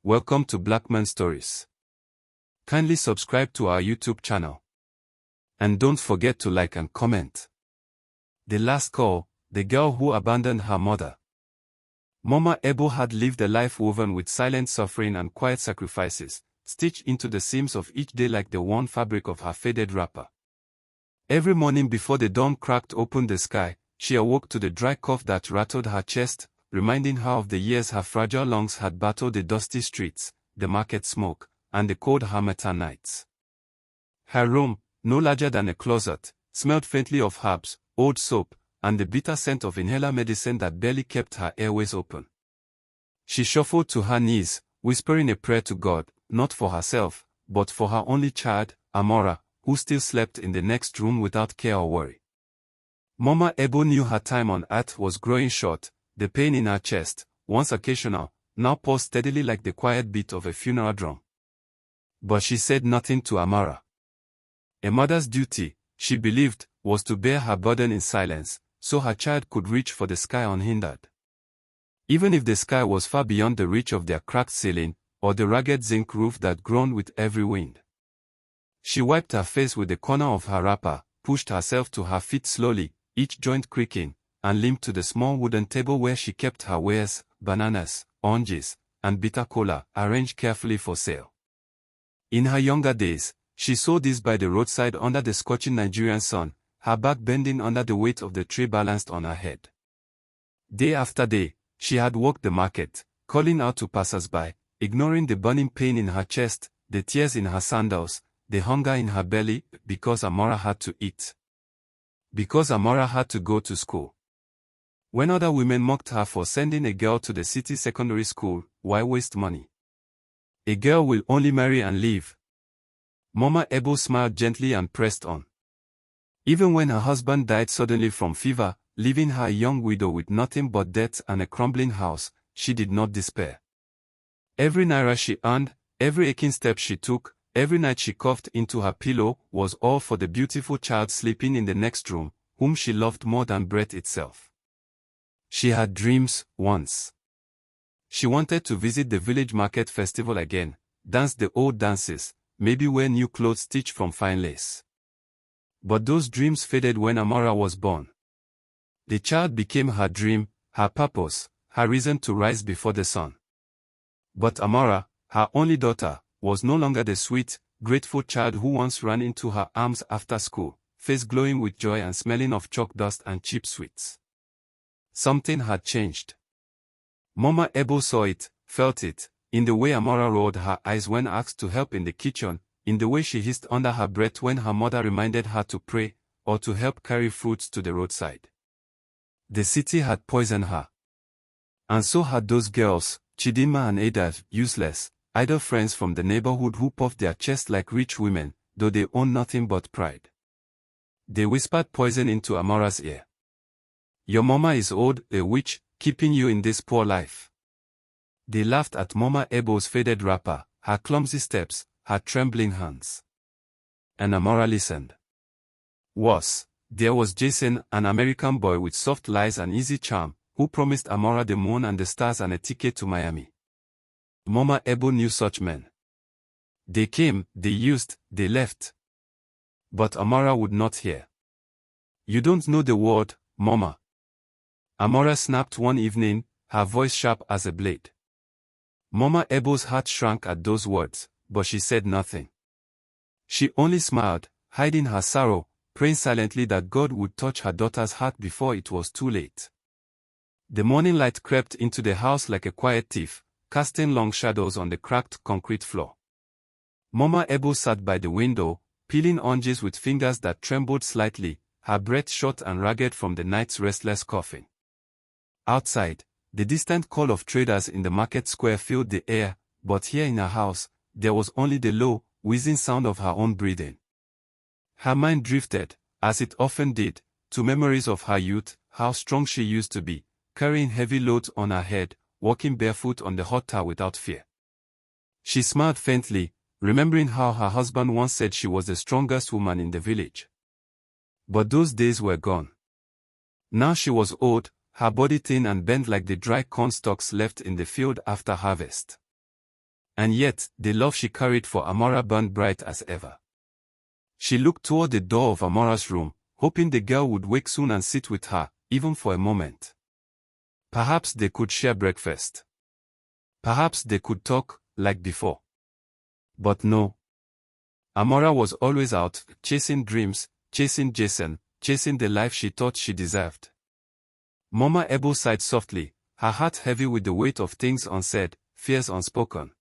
welcome to Blackman Stories. Kindly subscribe to our YouTube channel. And don't forget to like and comment. The Last Call, the girl who abandoned her mother. Mama Ebo had lived a life woven with silent suffering and quiet sacrifices, stitched into the seams of each day like the worn fabric of her faded wrapper. Every morning before the dawn cracked open the sky, she awoke to the dry cough that rattled her chest, reminding her of the years her fragile lungs had battled the dusty streets, the market smoke, and the cold harmattan nights. Her room, no larger than a closet, smelled faintly of herbs, old soap, and the bitter scent of inhaler medicine that barely kept her airways open. She shuffled to her knees, whispering a prayer to God, not for herself, but for her only child, Amora, who still slept in the next room without care or worry. Mama Ebo knew her time on earth was growing short. The pain in her chest, once occasional, now paused steadily like the quiet beat of a funeral drum. But she said nothing to Amara. A mother's duty, she believed, was to bear her burden in silence, so her child could reach for the sky unhindered. Even if the sky was far beyond the reach of their cracked ceiling, or the ragged zinc roof that groaned with every wind. She wiped her face with the corner of her wrapper, pushed herself to her feet slowly, each joint creaking, and limped to the small wooden table where she kept her wares, bananas, oranges, and bitter cola, arranged carefully for sale. In her younger days, she saw these by the roadside under the scorching Nigerian sun, her back bending under the weight of the tray balanced on her head. Day after day, she had walked the market, calling out to passers-by, ignoring the burning pain in her chest, the tears in her sandals, the hunger in her belly, because Amora had to eat. Because Amora had to go to school. When other women mocked her for sending a girl to the city secondary school, why waste money? A girl will only marry and leave. Mama Ebo smiled gently and pressed on. Even when her husband died suddenly from fever, leaving her a young widow with nothing but debt and a crumbling house, she did not despair. Every naira she earned, every aching step she took, every night she coughed into her pillow, was all for the beautiful child sleeping in the next room, whom she loved more than breath itself. She had dreams, once. She wanted to visit the village market festival again, dance the old dances, maybe wear new clothes stitched from fine lace. But those dreams faded when Amora was born. The child became her dream, her purpose, her reason to rise before the sun. But Amora, her only daughter, was no longer the sweet, grateful child who once ran into her arms after school, face glowing with joy and smelling of chalk dust and cheap sweets. Something had changed. Mama Ebo saw it, felt it, in the way Amora rolled her eyes when asked to help in the kitchen, in the way she hissed under her breath when her mother reminded her to pray, or to help carry fruits to the roadside. The city had poisoned her. And so had those girls, Chidinma and Ada, useless, idle friends from the neighborhood who puffed their chests like rich women, though they owned nothing but pride. They whispered poison into Amora's ear. Your mama is old, a witch, keeping you in this poor life. They laughed at Mama Ebo's faded wrapper, her clumsy steps, her trembling hands. And Amora listened. Worse, there was Jason, an American boy with soft lies and easy charm, who promised Amora the moon and the stars and a ticket to Miami. Mama Ebo knew such men. They came, they used, they left. But Amora would not hear. You don't know the word, Mama. Amora snapped one evening, her voice sharp as a blade. Mama Ebo's heart shrank at those words, but she said nothing. She only smiled, hiding her sorrow, praying silently that God would touch her daughter's heart before it was too late. The morning light crept into the house like a quiet thief, casting long shadows on the cracked concrete floor. Mama Ebo sat by the window, peeling oranges with fingers that trembled slightly, her breath short and ragged from the night's restless coughing. Outside, the distant call of traders in the market square filled the air, but here in her house, there was only the low, wheezing sound of her own breathing. Her mind drifted, as it often did, to memories of her youth, how strong she used to be, carrying heavy loads on her head, walking barefoot on the hot tar without fear. She smiled faintly, remembering how her husband once said she was the strongest woman in the village. But those days were gone. Now she was old, her body thin and bent like the dry corn stalks left in the field after harvest. And yet, the love she carried for Amora burned bright as ever. She looked toward the door of Amora's room, hoping the girl would wake soon and sit with her, even for a moment. Perhaps they could share breakfast. Perhaps they could talk, like before. But no. Amora was always out, chasing dreams, chasing Jason, chasing the life she thought she deserved. Mama Ebo sighed softly, her heart heavy with the weight of things unsaid, fears unspoken.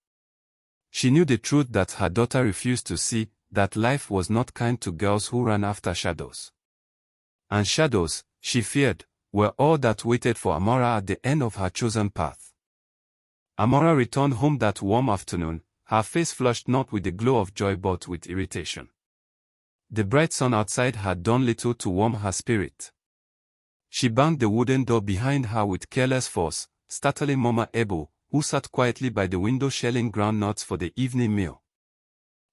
She knew the truth that her daughter refused to see, that life was not kind to girls who ran after shadows. And shadows, she feared, were all that waited for Amora at the end of her chosen path. Amora returned home that warm afternoon, her face flushed not with the glow of joy but with irritation. The bright sun outside had done little to warm her spirit. She banged the wooden door behind her with careless force, startling Mama Ebo, who sat quietly by the window shelling groundnuts for the evening meal.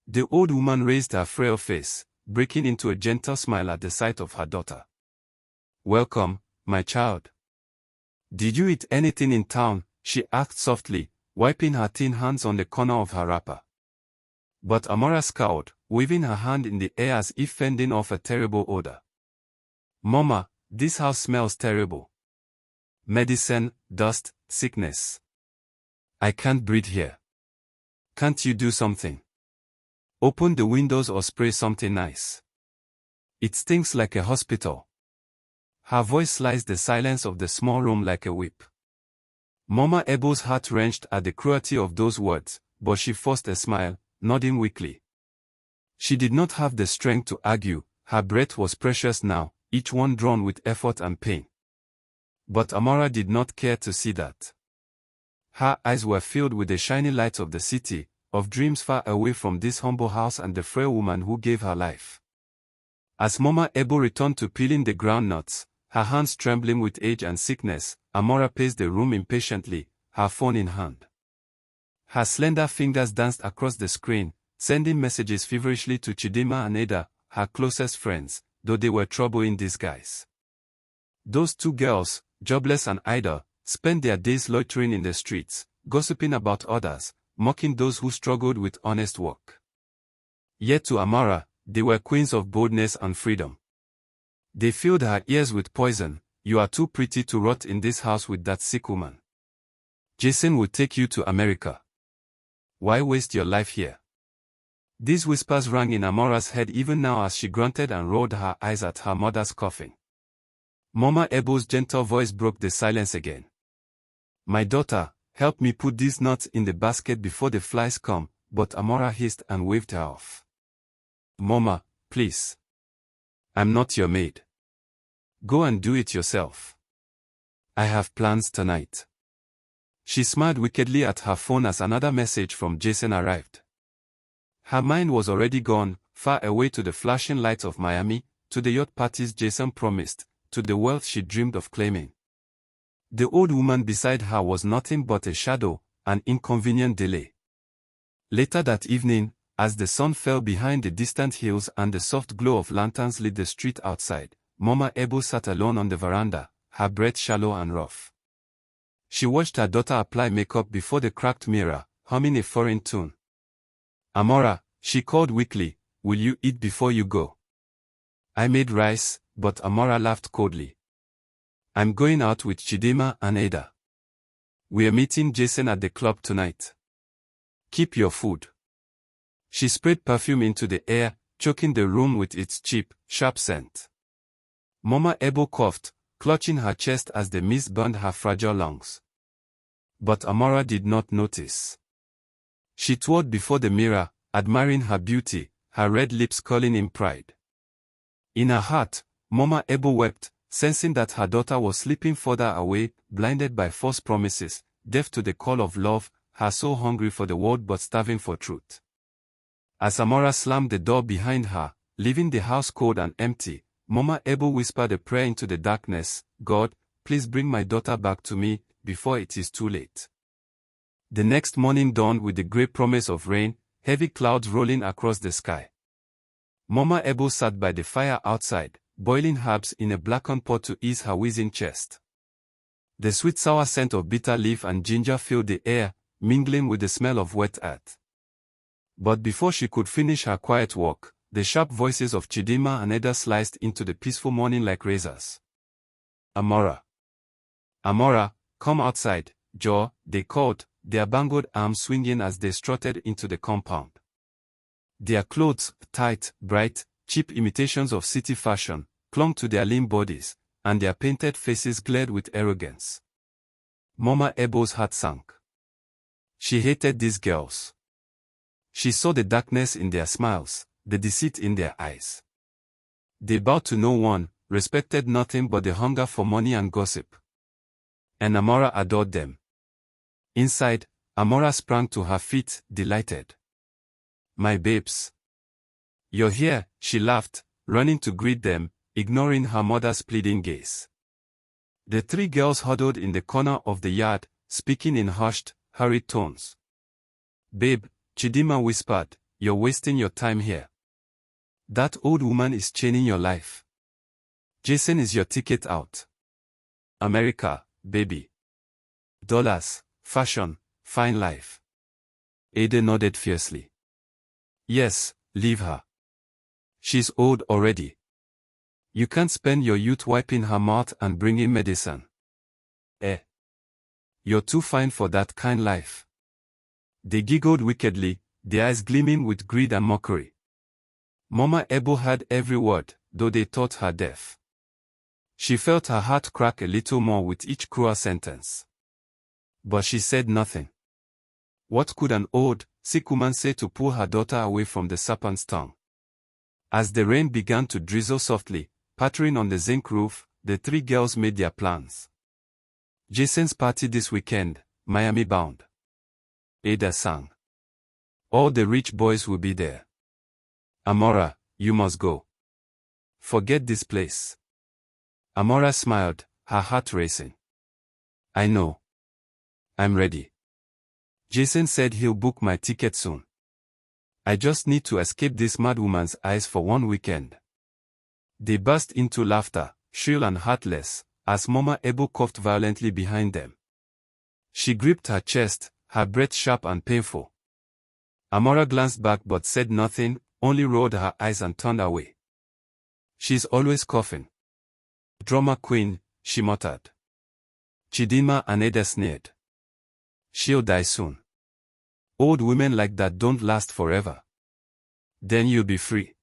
The old woman raised her frail face, breaking into a gentle smile at the sight of her daughter. "Welcome, my child. Did you eat anything in town?" she asked softly, wiping her thin hands on the corner of her wrapper. But Amora scowled, waving her hand in the air as if fending off a terrible odor. "Mama, this house smells terrible. Medicine, dust, sickness. I can't breathe here. Can't you do something? Open the windows or spray something nice. It stinks like a hospital." Her voice sliced the silence of the small room like a whip. Mama Ebo's heart wrenched at the cruelty of those words, but she forced a smile, nodding weakly. She did not have the strength to argue, her breath was precious now, each one drawn with effort and pain. But Amora did not care to see that. Her eyes were filled with the shiny lights of the city, of dreams far away from this humble house and the frail woman who gave her life. As Mama Ebo returned to peeling the groundnuts, her hands trembling with age and sickness, Amora paced the room impatiently, her phone in hand. Her slender fingers danced across the screen, sending messages feverishly to Chidima and Ada, her closest friends, though they were trouble in disguise. Those two girls, jobless and idle, spent their days loitering in the streets, gossiping about others, mocking those who struggled with honest work. Yet to Amora, they were queens of boldness and freedom. They filled her ears with poison. "You are too pretty to rot in this house with that sick woman. Jason will take you to America. Why waste your life here?" These whispers rang in Amora's head even now as she grunted and rolled her eyes at her mother's coffin. Mama Ebo's gentle voice broke the silence again. "My daughter, help me put these nuts in the basket before the flies come," but Amora hissed and waved her off. "Mama, please. I'm not your maid. Go and do it yourself. I have plans tonight." She smiled wickedly at her phone as another message from Jason arrived. Her mind was already gone, far away to the flashing lights of Miami, to the yacht parties Jason promised, to the wealth she dreamed of claiming. The old woman beside her was nothing but a shadow, an inconvenient delay. Later that evening, as the sun fell behind the distant hills and the soft glow of lanterns lit the street outside, Mama Ebo sat alone on the veranda, her breath shallow and rough. She watched her daughter apply makeup before the cracked mirror, humming a foreign tune. "Amora," she called weakly, "will you eat before you go?" "I made rice," but Amora laughed coldly. "I'm going out with Chidima and Ada. We're meeting Jason at the club tonight. Keep your food." She sprayed perfume into the air, choking the room with its cheap, sharp scent. Mama Ebo coughed, clutching her chest as the mist burned her fragile lungs. But Amora did not notice. She twirled before the mirror, admiring her beauty, her red lips curling in pride. In her heart, Mama Ebo wept, sensing that her daughter was slipping further away, blinded by false promises, deaf to the call of love, her soul hungry for the world but starving for truth. As Amora slammed the door behind her, leaving the house cold and empty, Mama Ebo whispered a prayer into the darkness, "God, please bring my daughter back to me, before it is too late." The next morning dawned with the grey promise of rain, heavy clouds rolling across the sky. Mama Ebo sat by the fire outside, boiling herbs in a blackened pot to ease her wheezing chest. The sweet-sour scent of bitter leaf and ginger filled the air, mingling with the smell of wet earth. But before she could finish her quiet walk, the sharp voices of Chidinma and Eda sliced into the peaceful morning like razors. Amora. Amora, come outside, Joe, they called, their bangled arms swinging as they strutted into the compound. Their clothes, tight, bright, cheap imitations of city fashion, clung to their lean bodies, and their painted faces glared with arrogance. Mama Ebo's heart sank. She hated these girls. She saw the darkness in their smiles, the deceit in their eyes. They bowed to no one, respected nothing but the hunger for money and gossip. And Amora adored them. Inside, Amora sprang to her feet, delighted. My babes. You're here, she laughed, running to greet them, ignoring her mother's pleading gaze. The three girls huddled in the corner of the yard, speaking in hushed, hurried tones. Babe, Chidinma whispered, you're wasting your time here. That old woman is chaining your life. Jason is your ticket out. America, baby. Dollars, fashion, fine life. Ada nodded fiercely. Yes, leave her. She's old already. You can't spend your youth wiping her mouth and bringing medicine. You're too fine for that kind life. They giggled wickedly, their eyes gleaming with greed and mockery. Mama Ebo heard every word, though they thought her deaf. She felt her heart crack a little more with each cruel sentence. But she said nothing. What could an old, sick woman say to pull her daughter away from the serpent's tongue? As the rain began to drizzle softly, pattering on the zinc roof, the three girls made their plans. Jason's party this weekend, Miami bound. Ada sang. All the rich boys will be there. Amora, you must go. Forget this place. Amora smiled, her heart racing. I know. I'm ready. Jason said he'll book my ticket soon. I just need to escape this madwoman's eyes for one weekend. They burst into laughter, shrill and heartless, as Mama Ebo coughed violently behind them. She gripped her chest, her breath sharp and painful. Amora glanced back but said nothing, only rolled her eyes and turned away. She's always coughing. Drama queen, she muttered. Chidinma and Ada sneered. She'll die soon. Old women like that don't last forever. Then you'll be free.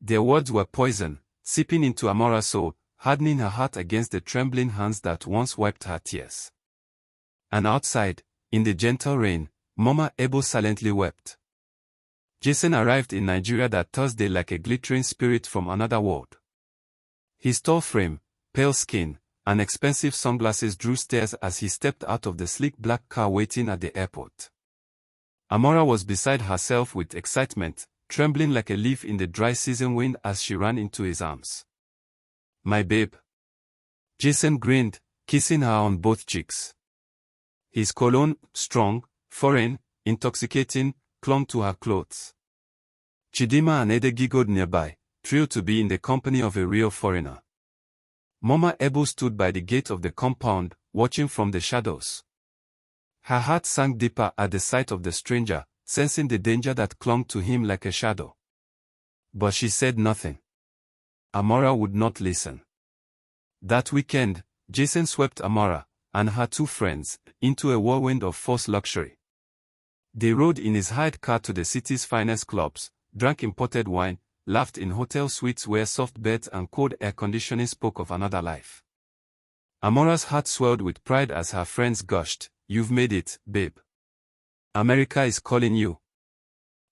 Their words were poison, seeping into Amora's soul, hardening her heart against the trembling hands that once wiped her tears. And outside, in the gentle rain, Mama Ebo silently wept. Jason arrived in Nigeria that Thursday like a glittering spirit from another world. His tall frame, pale skin, and expensive sunglasses drew stares as he stepped out of the sleek black car waiting at the airport. Amora was beside herself with excitement, trembling like a leaf in the dry season wind as she ran into his arms. My babe. Jason grinned, kissing her on both cheeks. His cologne, strong, foreign, intoxicating, clung to her clothes. Chidinma and Ada giggled nearby, thrilled to be in the company of a real foreigner. Mama Ebo stood by the gate of the compound, watching from the shadows. Her heart sank deeper at the sight of the stranger, sensing the danger that clung to him like a shadow. But she said nothing. Amora would not listen. That weekend, Jason swept Amora, and her two friends, into a whirlwind of false luxury. They rode in his hired car to the city's finest clubs, drank imported wine, laughed in hotel suites where soft beds and cold air conditioning spoke of another life. Amora's heart swelled with pride as her friends gushed, "You've made it, babe. America is calling you."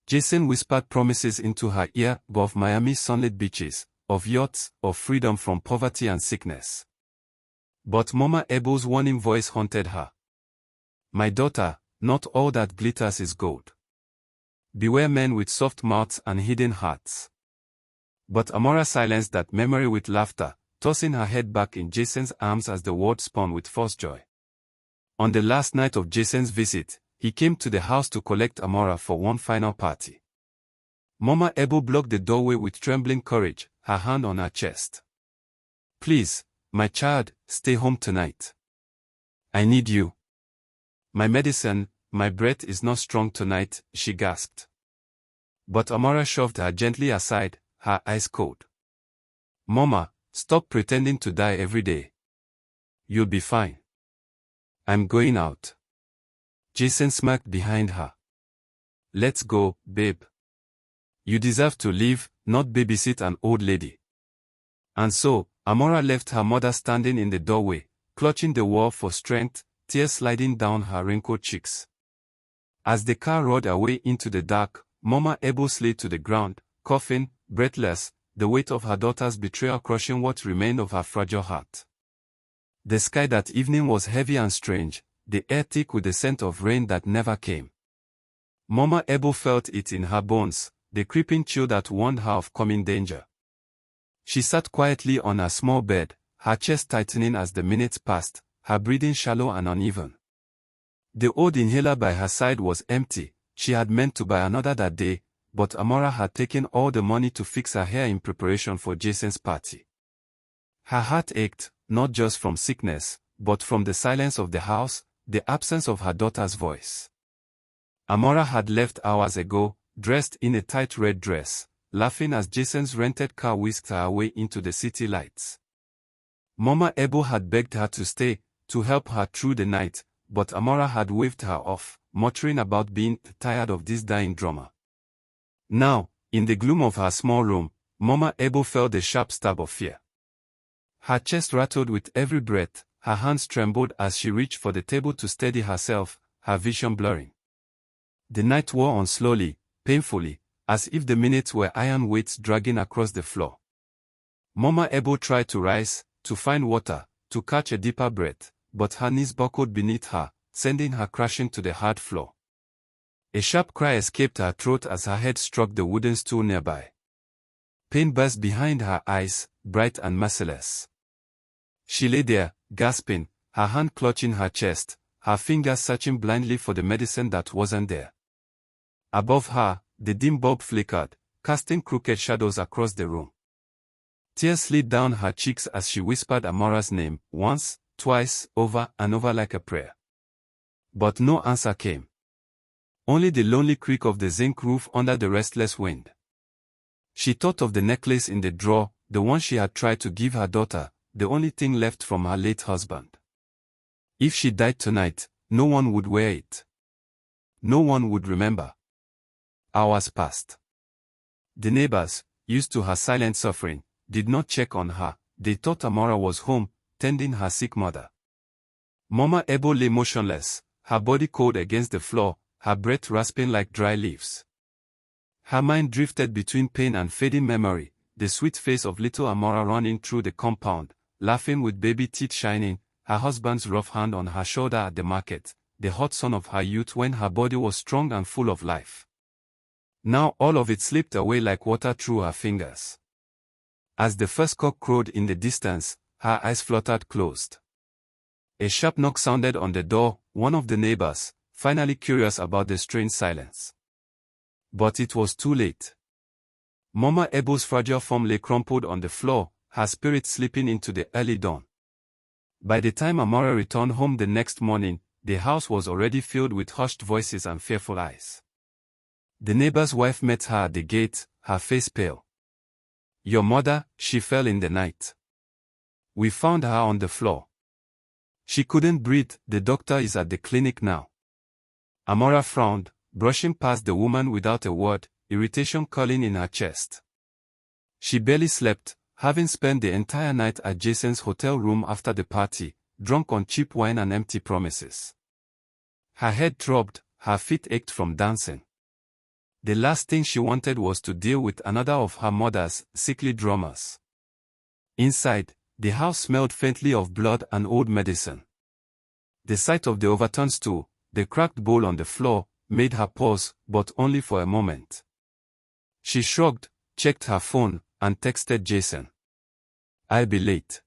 Jason whispered promises into her ear of Miami's sunlit beaches, of yachts, of freedom from poverty and sickness. But Mama Ebo's warning voice haunted her. "My daughter, not all that glitters is gold. Beware men with soft mouths and hidden hearts." But Amora silenced that memory with laughter, tossing her head back in Jason's arms as the world spun with false joy. On the last night of Jason's visit, he came to the house to collect Amora for one final party. Mama Ebo blocked the doorway with trembling courage, her hand on her chest. "Please, my child, stay home tonight. I need you. My medicine, My breath is not strong tonight, she gasped. But Amora shoved her gently aside, her eyes cold. Mama, stop pretending to die every day. You'll be fine. I'm going out. Jason smirked behind her. Let's go, babe. You deserve to live, not babysit an old lady. And so, Amora left her mother standing in the doorway, clutching the wall for strength, tears sliding down her wrinkled cheeks. As the car roared away into the dark, Mama Ebo slid to the ground, coughing, breathless, the weight of her daughter's betrayal crushing what remained of her fragile heart. The sky that evening was heavy and strange, the air thick with the scent of rain that never came. Mama Ebo felt it in her bones, the creeping chill that warned her of coming danger. She sat quietly on her small bed, her chest tightening as the minutes passed, her breathing shallow and uneven. The old inhaler by her side was empty. She had meant to buy another that day, but Amora had taken all the money to fix her hair in preparation for Jason's party. Her heart ached, not just from sickness, but from the silence of the house, the absence of her daughter's voice. Amora had left hours ago, dressed in a tight red dress, laughing as Jason's rented car whisked her away into the city lights. Mama Ebo had begged her to stay, to help her through the night, but Amora had waved her off, muttering about being tired of this dying drama. Now, in the gloom of her small room, Mama Ebo felt a sharp stab of fear. Her chest rattled with every breath, her hands trembled as she reached for the table to steady herself, her vision blurring. The night wore on slowly, painfully, as if the minutes were iron weights dragging across the floor. Mama Ebo tried to rise, to find water, to catch a deeper breath, but her knees buckled beneath her, sending her crashing to the hard floor. A sharp cry escaped her throat as her head struck the wooden stool nearby. Pain burst behind her eyes, bright and merciless. She lay there, gasping, her hand clutching her chest, her fingers searching blindly for the medicine that wasn't there. Above her, the dim bulb flickered, casting crooked shadows across the room. Tears slid down her cheeks as she whispered Amora's name, once, twice, over and over like a prayer. But no answer came. Only the lonely creak of the zinc roof under the restless wind. She thought of the necklace in the drawer, the one she had tried to give her daughter, the only thing left from her late husband. If she died tonight, no one would wear it. No one would remember. Hours passed. The neighbors, used to her silent suffering, did not check on her. They thought Amora was home, tending her sick mother. Mama Ebo lay motionless, her body cold against the floor, her breath rasping like dry leaves. Her mind drifted between pain and fading memory, the sweet face of little Amora running through the compound, laughing with baby teeth shining, her husband's rough hand on her shoulder at the market, the hot sun of her youth when her body was strong and full of life. Now all of it slipped away like water through her fingers. As the first cock crowed in the distance, her eyes fluttered closed. A sharp knock sounded on the door, one of the neighbors, finally curious about the strange silence. But it was too late. Mama Ebo's fragile form lay crumpled on the floor, her spirit slipping into the early dawn. By the time Amora returned home the next morning, the house was already filled with hushed voices and fearful eyes. The neighbor's wife met her at the gate, her face pale. "Your mother, she fell in the night. We found her on the floor. She couldn't breathe, the doctor is at the clinic now." Amora frowned, brushing past the woman without a word, irritation curling in her chest. She barely slept, having spent the entire night at Jason's hotel room after the party, drunk on cheap wine and empty promises. Her head throbbed, her feet ached from dancing. The last thing she wanted was to deal with another of her mother's sickly drummers. Inside, the house smelled faintly of blood and old medicine. The sight of the overturned stool, the cracked bowl on the floor, made her pause, but only for a moment. She shrugged, checked her phone, and texted Jason. "I'll be late."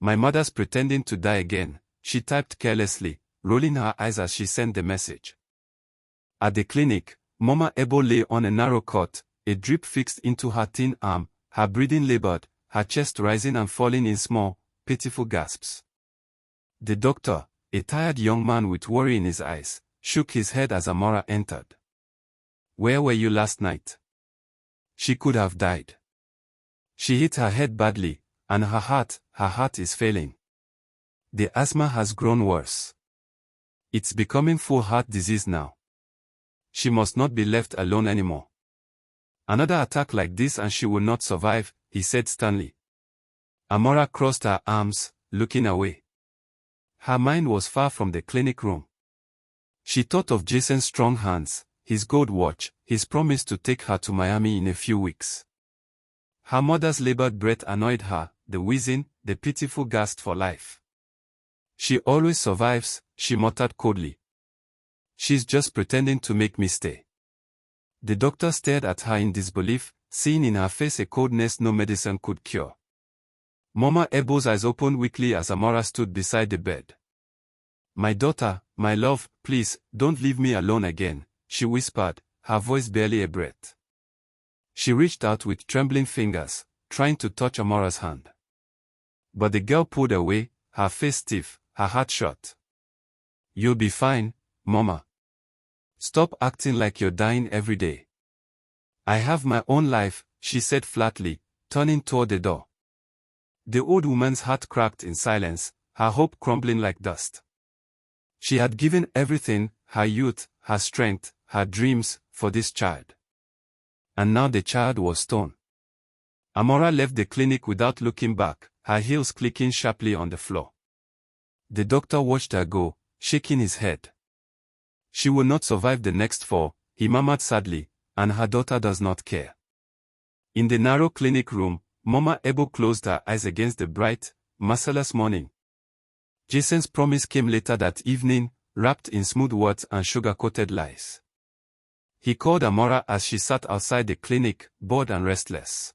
"My mother's pretending to die again," she typed carelessly, rolling her eyes as she sent the message. At the clinic, Mama Ebo lay on a narrow cot, a drip fixed into her thin arm, her breathing labored, her chest rising and falling in small, pitiful gasps. The doctor, a tired young man with worry in his eyes, shook his head as Amora entered. "Where were you last night?" She could have died. She hit her head badly, and her heart is failing. The asthma has grown worse. It's becoming full heart disease now. She must not be left alone anymore. "Another attack like this and she will not survive," he said sternly. Amora crossed her arms, looking away. Her mind was far from the clinic room. She thought of Jason's strong hands, his gold watch, his promise to take her to Miami in a few weeks. Her mother's labored breath annoyed her, the wheezing, the pitiful gasp for life. "She always survives," she muttered coldly. "She's just pretending to make me stay." The doctor stared at her in disbelief, seeing in her face a coldness no medicine could cure. Mama Ebo's eyes opened weakly as Amora stood beside the bed. "My daughter, my love, please, don't leave me alone again," she whispered, her voice barely a breath. She reached out with trembling fingers, trying to touch Amora's hand. But the girl pulled away, her face stiff, her heart shut. "You'll be fine, Mama. Stop acting like you're dying every day." "I have my own life," she said flatly, turning toward the door. The old woman's heart cracked in silence, her hope crumbling like dust. She had given everything, her youth, her strength, her dreams, for this child. And now the child was torn. Amora left the clinic without looking back, her heels clicking sharply on the floor. The doctor watched her go, shaking his head. "She will not survive the next 4, he murmured sadly, "and her daughter does not care." In the narrow clinic room, Mama Ebo closed her eyes against the bright, merciless morning. Jason's promise came later that evening, wrapped in smooth words and sugar-coated lies. He called Amora as she sat outside the clinic, bored and restless.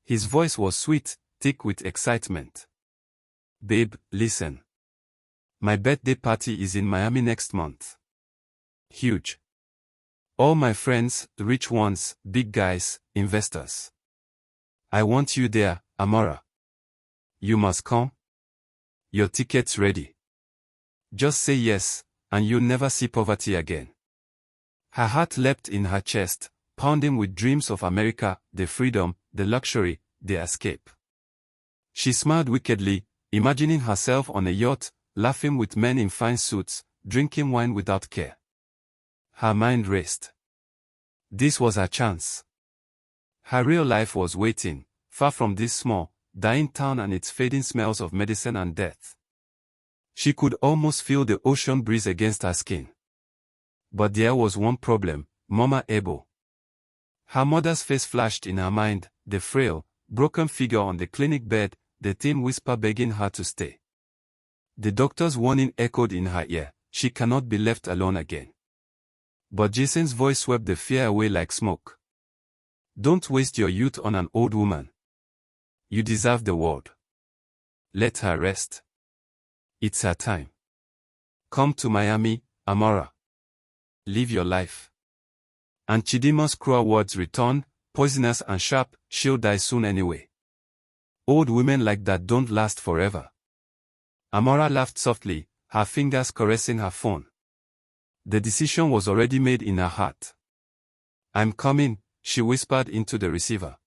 His voice was sweet, thick with excitement. "Babe, listen. My birthday party is in Miami next month. Huge. All my friends, rich ones, big guys, investors. I want you there, Amora. You must come. Your ticket's ready. Just say yes, and you'll never see poverty again." Her heart leapt in her chest, pounding with dreams of America, the freedom, the luxury, the escape. She smiled wickedly, imagining herself on a yacht, laughing with men in fine suits, drinking wine without care. Her mind raced. This was her chance. Her real life was waiting, far from this small, dying town and its fading smells of medicine and death. She could almost feel the ocean breeze against her skin. But there was one problem, Mama Ebo. Her mother's face flashed in her mind, the frail, broken figure on the clinic bed, the thin whisper begging her to stay. The doctor's warning echoed in her ear, "She cannot be left alone again." But Jason's voice swept the fear away like smoke. "Don't waste your youth on an old woman. You deserve the world. Let her rest. It's her time. Come to Miami, Amora. Live your life." And Chidima's cruel words returned, poisonous and sharp, "She'll die soon anyway. Old women like that don't last forever." Amora laughed softly, her fingers caressing her phone. The decision was already made in her heart. "I'm coming," she whispered into the receiver.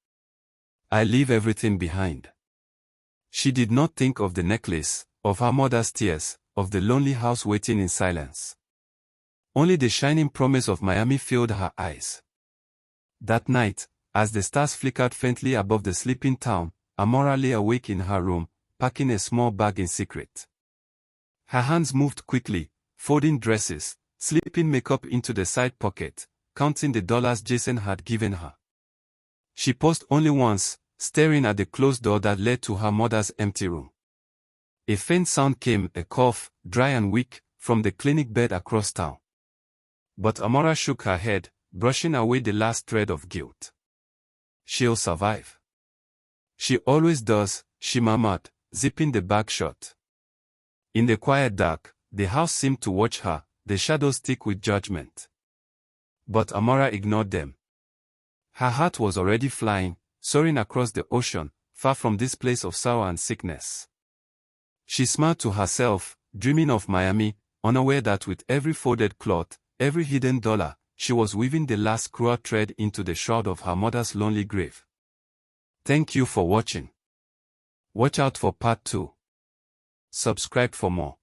"I leave everything behind." She did not think of the necklace, of her mother's tears, of the lonely house waiting in silence. Only the shining promise of Miami filled her eyes. That night, as the stars flickered faintly above the sleeping town, Amora lay awake in her room, packing a small bag in secret. Her hands moved quickly, folding dresses, slipping makeup into the side pocket, counting the dollars Jason had given her. She paused only once, staring at the closed door that led to her mother's empty room. A faint sound came, a cough, dry and weak, from the clinic bed across town. But Amora shook her head, brushing away the last thread of guilt. "She'll survive. She always does," she murmured, zipping the bag shut. In the quiet dark, the house seemed to watch her, the shadows thick with judgment. But Amora ignored them. Her heart was already flying, soaring across the ocean, far from this place of sorrow and sickness. She smiled to herself, dreaming of Miami, unaware that with every folded cloth, every hidden dollar, she was weaving the last cruel thread into the shroud of her mother's lonely grave. Thank you for watching. Watch out for part 2. Subscribe for more.